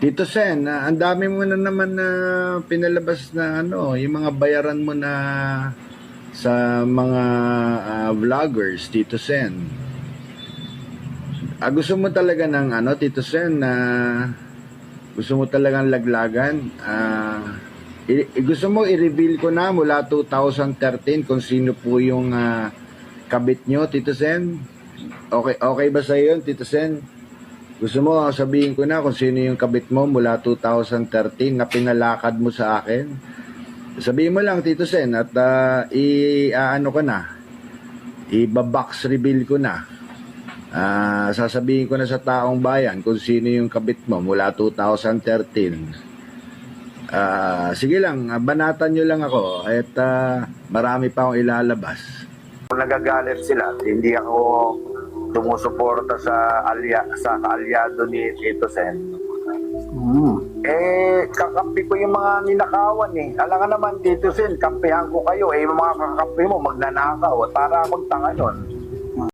Tito Sen, ang dami mo na naman na pinalabas na ano, yung mga bayaran mo na sa mga vloggers, Tito Sen. Gusto mo talaga ng ano, Tito Sen, na gusto mo talagang laglagan? Gusto mo i-reveal ko na mula 2013 kung sino po yung kabit nyo, Tito Sen? Okay ba sa iyo, Tito Sen? Gusto mo sabihin ko na kung sino yung kabit mo mula 2013 na pinalakad mo sa akin? Sabihin mo lang, Tito Sen, at ano ko na, i-box reveal ko na. Sasabihin ko na sa taong bayan kung sino yung kabit mo mula 2013. Sige lang, banatan nyo lang ako at marami pa akong ilalabas. Kung nagagalit sila, hindi ako tumusuporta sa kaalyado ni Tito Sen. Kakampi ko yung mga ninakawan eh. Alam ka naman, Tito Sen, kampihan ko kayo. Yung mga kakampi mo magnanakaw. Para akong tanga nun.